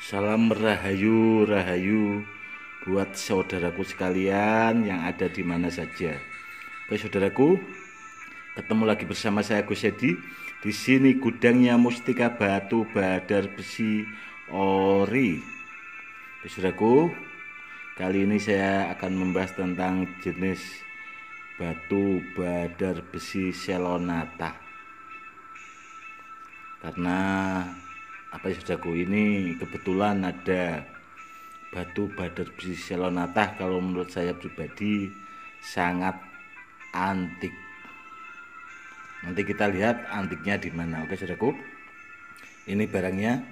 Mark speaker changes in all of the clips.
Speaker 1: Salam rahayu, rahayu buat saudaraku sekalian yang ada di mana saja. Oke saudaraku, ketemu lagi bersama saya Gus Edi. Di sini gudangnya Mustika Batu Badar Besi Ori. Oke saudaraku, kali ini saya akan membahas tentang jenis batu badar besi Selonata. Karena apa ya saudaraku, ini kebetulan ada batu badar besi Selonata, kalau menurut saya pribadi sangat antik. Nanti kita lihat antiknya di mana. Oke saudaraku, ini barangnya,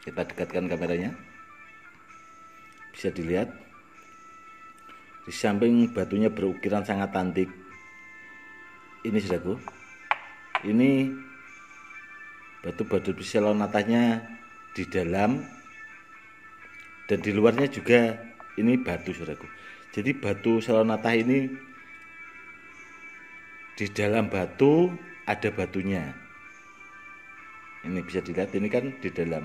Speaker 1: kita dekatkan kameranya, bisa dilihat di samping batunya berukiran sangat antik. Ini saudaraku, ini batu badar besi Selonatanya di dalam, dan di luarnya juga ini batu saudaraku. Jadi batu Selonata ini di dalam batu ada batunya. Ini bisa dilihat, ini kan di dalam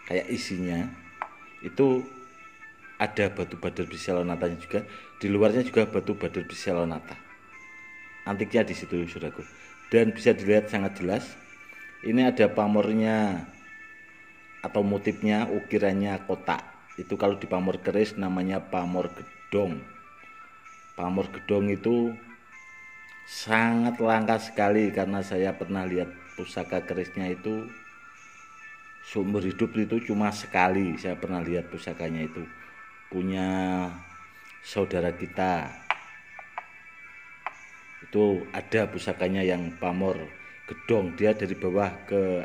Speaker 1: kayak isinya itu ada batu badar besi Selonatanya juga. Di luarnya juga batu badar besi Selonata. Antiknya di situ saudaraku. Dan bisa dilihat sangat jelas. Ini ada pamornya atau motifnya, ukirannya kotak. Itu kalau di pamor keris namanya pamor gedong. Pamor gedong itu sangat langka sekali, karena saya pernah lihat pusaka kerisnya itu seumur hidup itu cuma sekali. Saya pernah lihat pusakanya itu punya saudara kita. Itu ada pusakanya yang pamor gedong, dia dari bawah ke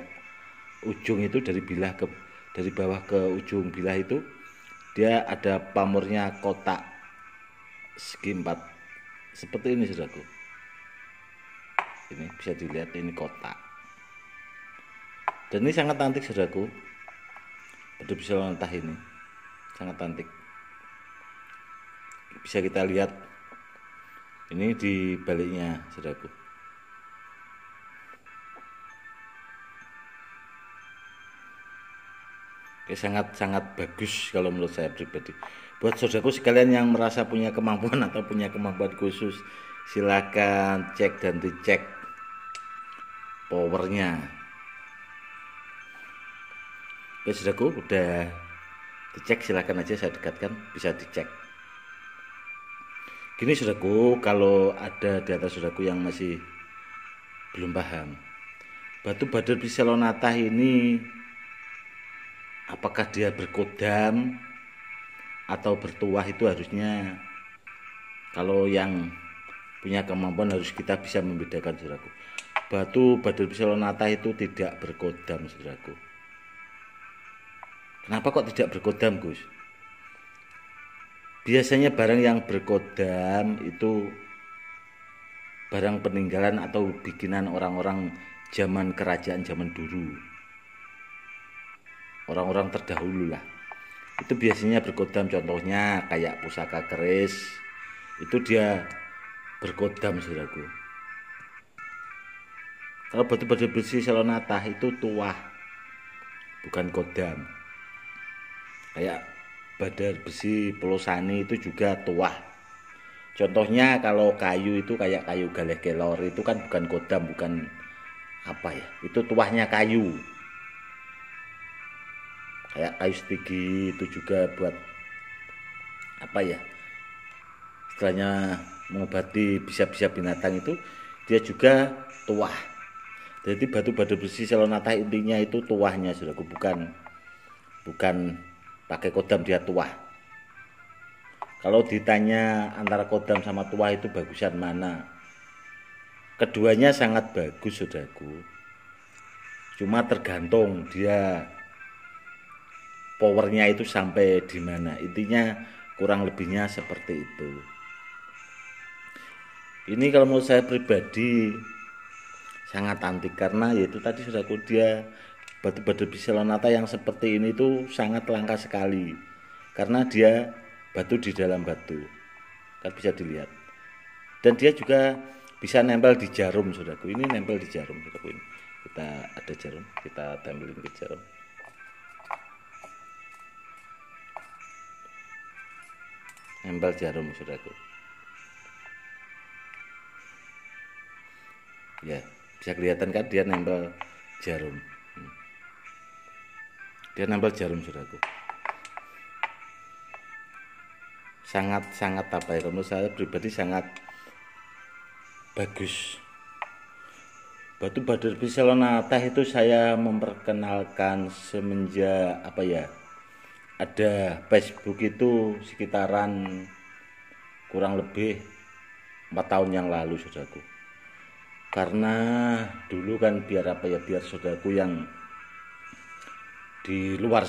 Speaker 1: ujung itu, dari bawah ke ujung bilah itu dia ada pamornya kotak segi 4 seperti ini saudaraku. Ini bisa dilihat, ini kotak, dan ini sangat antik saudaraku. Batu besi Selonata ini sangat antik, bisa kita lihat ini di baliknya saudaraku. Sangat-sangat bagus kalau menurut saya pribadi. Buat saudaraku sekalian yang merasa punya kemampuan atau punya kemampuan khusus, silakan cek dan dicek powernya. Oke saudaraku, udah dicek, silakan aja saya dekatkan, bisa dicek. Gini saudaraku, kalau ada di atas saudaraku yang masih belum paham, batu badar besi Selonata ini apakah dia berkodam atau bertuah, itu harusnya kalau yang punya kemampuan harus kita bisa membedakan saudaraku. Batu badar besi Selonata itu tidak berkodam saudaraku. Kenapa kok tidak berkodam Gus? Biasanya barang yang berkodam itu barang peninggalan atau bikinan orang-orang zaman kerajaan zaman dulu, orang-orang terdahulu lah. Itu biasanya berkodam, contohnya kayak pusaka keris itu dia berkodam saudaraku. Kalau batu badar besi Selonata itu tuah, bukan kodam. Kayak badar besi Pelosani itu juga tuah. Contohnya kalau kayu itu kayak kayu galeh kelor, itu kan bukan kodam, bukan apa ya, itu tuahnya kayu. Kayak kayu stigi itu juga buat apa ya, istilahnya mengobati bisa-bisa binatang, itu dia juga tuah. Jadi batu badar besi Selonata intinya itu tuahnya saudaraku, bukan pakai kodam dia tuah. Kalau ditanya antara kodam sama tuah itu bagusan mana, keduanya sangat bagus saudaraku, cuma tergantung dia powernya itu sampai di mana. Intinya kurang lebihnya seperti itu. Ini kalau menurut saya pribadi sangat antik, karena yaitu tadi saudaraku, dia batu badar besi Selonata yang seperti ini tuh sangat langka sekali, karena dia batu di dalam batu, kan bisa dilihat. Dan dia juga bisa nempel di jarum saudaraku. Ini nempel di jarum saudaraku. Ini kita ada jarum, kita tempelin ke jarum. nempel jarum saudaraku. Ya, bisa kelihatan kan dia nempel jarum. Dia nempel jarum saudaraku. Sangat apa ya, menurut saya pribadi sangat bagus. Batu Badar Biselonata itu saya memperkenalkan semenjak apa ya, ada Facebook itu sekitaran kurang lebih 4 tahun yang lalu saudaraku. Karena dulu kan biar apa ya, biar saudaraku yang di luar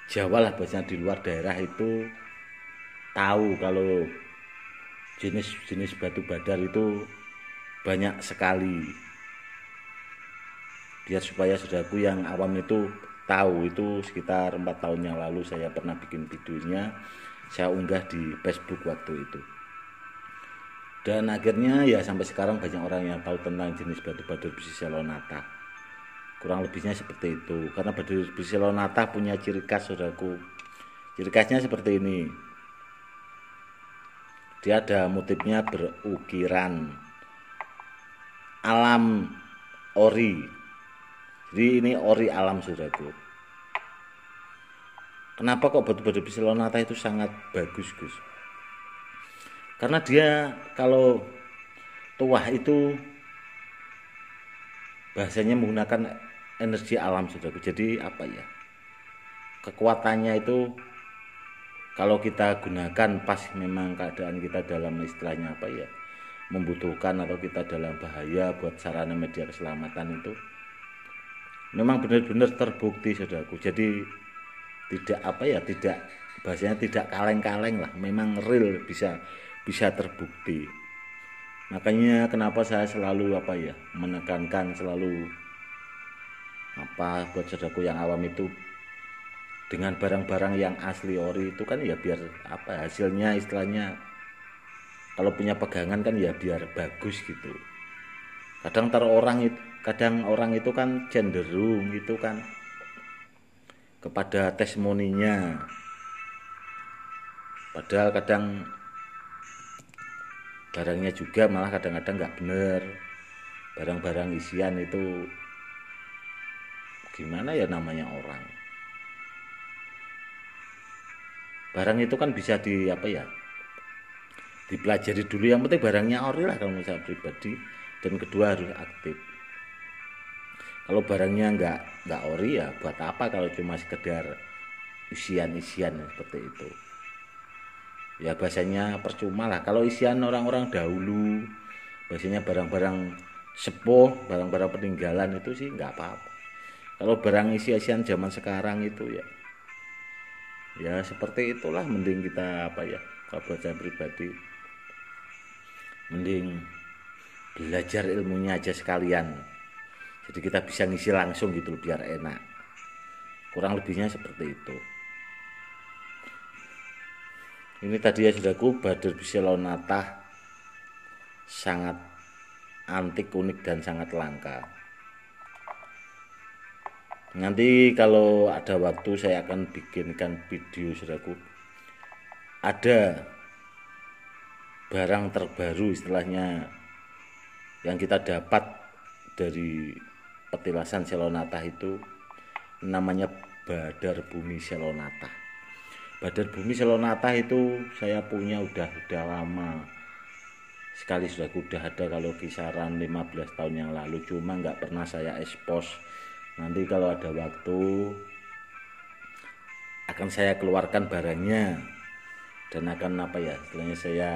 Speaker 1: Jawa lah, bahasanya di luar daerah itu tahu kalau jenis-jenis batu badar itu banyak sekali, biar supaya saudaraku yang awam itu tahu. Itu sekitar 4 tahun yang lalu saya pernah bikin videonya, saya unggah di Facebook waktu itu, dan akhirnya ya sampai sekarang banyak orang yang tahu tentang jenis batu Badar Biselonata. Kurang lebihnya seperti itu. Karena Badar Biselonata punya ciri khas saudaraku. Ciri khasnya seperti ini, dia ada motifnya berukiran alam ori. Jadi ini ori alam saudaraku. Kenapa kok batu Badar Biselonata itu sangat bagus Gus? Karena dia kalau tuah itu bahasanya menggunakan energi alam saudaraku. Jadi apa ya, kekuatannya itu kalau kita gunakan pas memang keadaan kita dalam istilahnya apa ya, membutuhkan atau kita dalam bahaya buat sarana media keselamatan, itu memang benar-benar terbukti saudaraku. Jadi tidak apa ya, tidak bahasanya tidak kaleng-kaleng lah, memang real, bisa terbukti. Makanya kenapa saya selalu apa ya, menekankan selalu apa buat saudaraku yang awam itu dengan barang-barang yang asli ori itu kan ya biar apa hasilnya istilahnya, kalau punya pegangan kan ya biar bagus gitu. Kadang orang itu kan cenderung itu kan kepada testimoninya, padahal kadang barangnya juga malah kadang-kadang nggak bener. Barang-barang isian itu gimana ya namanya, orang barang itu kan bisa di apa ya, dipelajari dulu. Yang penting barangnya ori lah kalau menurut saya pribadi, dan kedua harus aktif. Kalau barangnya nggak ori ya buat apa kalau cuma sekedar isian-isian seperti itu. Ya bahasanya percuma lah kalau isian orang-orang dahulu, bahasanya barang-barang sepuh, barang-barang peninggalan itu sih nggak apa-apa. Kalau barang isi-isian zaman sekarang itu ya seperti itulah, mending kita apa ya, kalau buat saya pribadi mending belajar ilmunya aja sekalian, jadi kita bisa ngisi langsung gitu biar enak. Kurang lebihnya seperti itu. Ini tadi ya saudaraku, Badar Biselonata sangat antik, unik, dan sangat langka. Nanti kalau ada waktu saya akan bikinkan video saudaraku. Ada barang terbaru istilahnya yang kita dapat dari petilasan Selonata, itu namanya Badar Bumi Selonata. Badar Bumi Selonata itu saya punya udah lama sekali saudaraku. Udah ada kalau kisaran 15 tahun yang lalu, cuma nggak pernah saya ekspos. Nanti kalau ada waktu akan saya keluarkan barangnya, dan akan apa ya istilahnya, saya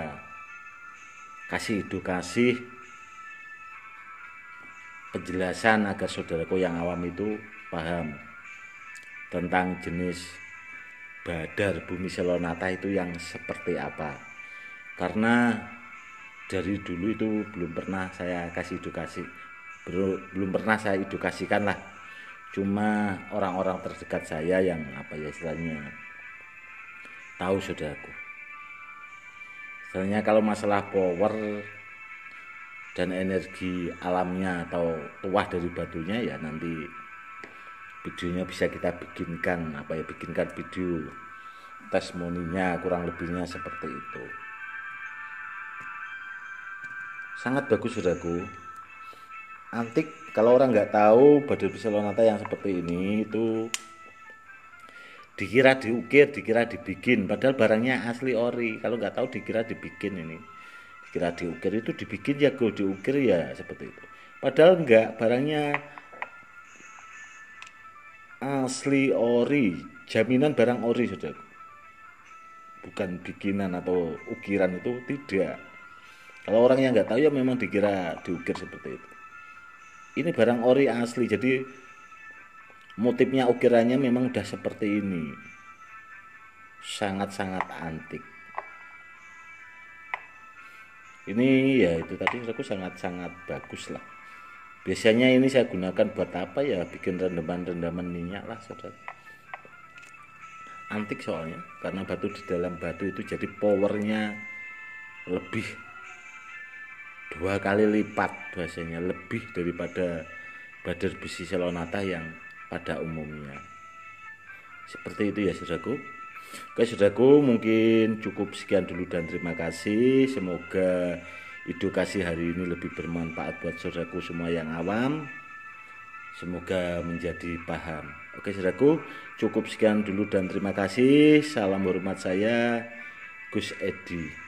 Speaker 1: kasih edukasi penjelasan agar saudaraku yang awam itu paham tentang jenis Badar Bumi Selonata itu yang seperti apa. Karena dari dulu itu belum pernah saya kasih edukasi, belum pernah saya edukasikan lah. Cuma orang-orang terdekat saya yang apa ya istilahnya tahu saudaraku. Istilahnya kalau masalah power dan energi alamnya atau tuah dari batunya, ya nanti videonya bisa kita bikinkan video testimoninya, kurang lebihnya seperti itu. Sangat bagus saudaraku. Antik, kalau orang nggak tahu Bader Bisellonata yang seperti ini itu dikira diukir, dikira dibikin, padahal barangnya asli ori. Kalau nggak tahu dikira dibikin ini, dikira diukir, itu dibikin ya go, diukir ya seperti itu. Padahal enggak, barangnya asli ori, jaminan barang ori saudaraku. Bukan bikinan atau ukiran, itu tidak. Kalau orang yang nggak tahu ya memang dikira diukir seperti itu. Ini barang ori asli, jadi motifnya ukirannya memang udah seperti ini. Sangat-sangat antik. Ini ya itu tadi aku sangat-sangat bagus lah. Biasanya ini saya gunakan buat apa ya? Bikin rendaman-rendaman minyak lah saudara. Antik soalnya, karena batu di dalam batu itu jadi powernya lebih 2 kali lipat, bahasanya lebih daripada Bader Bisellonata yang pada umumnya. Seperti itu ya saudaraku. Oke saudaraku, mungkin cukup sekian dulu dan terima kasih. Semoga edukasi hari ini lebih bermanfaat buat saudaraku semua yang awam. Semoga menjadi paham. Oke saudaraku, cukup sekian dulu dan terima kasih. Salam hormat saya, Gus Edi.